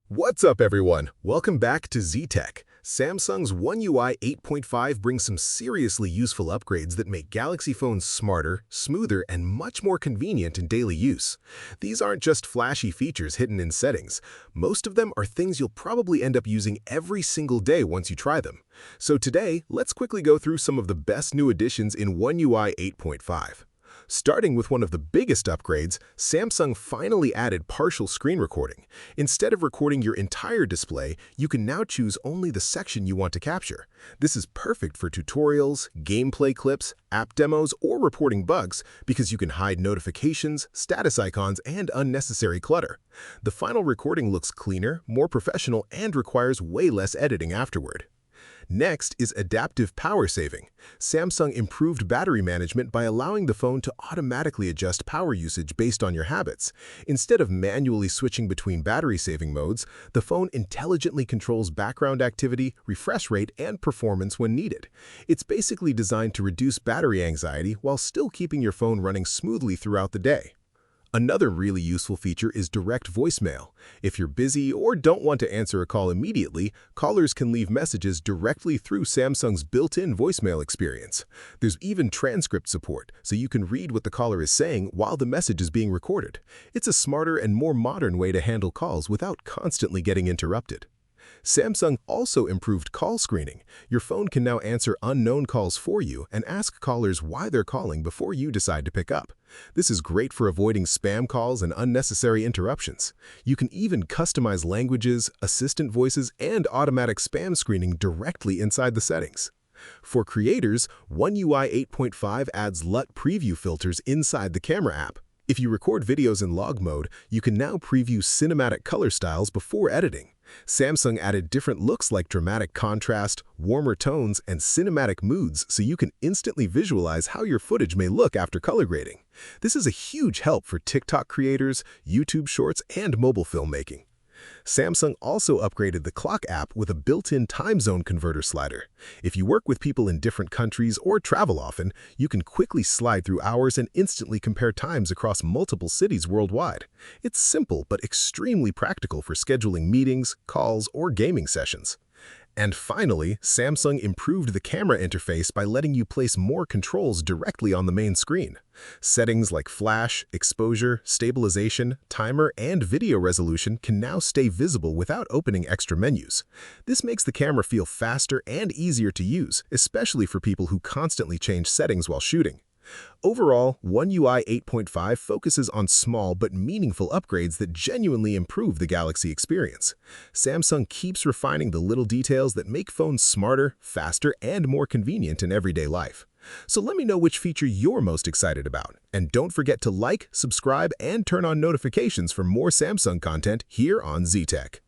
What's up, everyone? Welcome back to ZTech. Samsung's One UI 8.5 brings some seriously useful upgrades that make Galaxy phones smarter, smoother, and much more convenient in daily use. These aren't just flashy features hidden in settings. Most of them are things you'll probably end up using every single day once you try them. So today, let's quickly go through some of the best new additions in One UI 8.5. Starting with one of the biggest upgrades, Samsung finally added partial screen recording. Instead of recording your entire display, you can now choose only the section you want to capture. This is perfect for tutorials, gameplay clips, app demos, or reporting bugs because you can hide notifications, status icons, and unnecessary clutter. The final recording looks cleaner, more professional, and requires way less editing afterward. Next is adaptive power saving. Samsung improved battery management by allowing the phone to automatically adjust power usage based on your habits. Instead of manually switching between battery-saving modes, the phone intelligently controls background activity, refresh rate, and performance when needed. It's basically designed to reduce battery anxiety while still keeping your phone running smoothly throughout the day. Another really useful feature is direct voicemail. If you're busy or don't want to answer a call immediately, callers can leave messages directly through Samsung's built-in voicemail experience. There's even transcript support, so you can read what the caller is saying while the message is being recorded. It's a smarter and more modern way to handle calls without constantly getting interrupted. Samsung also improved call screening. Your phone can now answer unknown calls for you and ask callers why they're calling before you decide to pick up. This is great for avoiding spam calls and unnecessary interruptions. You can even customize languages, assistant voices, and automatic spam screening directly inside the settings. For creators, One UI 8.5 adds LUT preview filters inside the camera app. If you record videos in log mode, you can now preview cinematic color styles before editing. Samsung added different looks like dramatic contrast, warmer tones, and cinematic moods so you can instantly visualize how your footage may look after color grading. This is a huge help for TikTok creators, YouTube Shorts, and mobile filmmaking. Samsung also upgraded the Clock app with a built-in time zone converter slider. If you work with people in different countries or travel often, you can quickly slide through hours and instantly compare times across multiple cities worldwide. It's simple but extremely practical for scheduling meetings, calls, or gaming sessions. And finally, Samsung improved the camera interface by letting you place more controls directly on the main screen. Settings like flash, exposure, stabilization, timer, and video resolution can now stay visible without opening extra menus. This makes the camera feel faster and easier to use, especially for people who constantly change settings while shooting. Overall, One UI 8.5 focuses on small but meaningful upgrades that genuinely improve the Galaxy experience. Samsung keeps refining the little details that make phones smarter, faster, and more convenient in everyday life. So let me know which feature you're most excited about. And don't forget to like, subscribe, and turn on notifications for more Samsung content here on ZTech.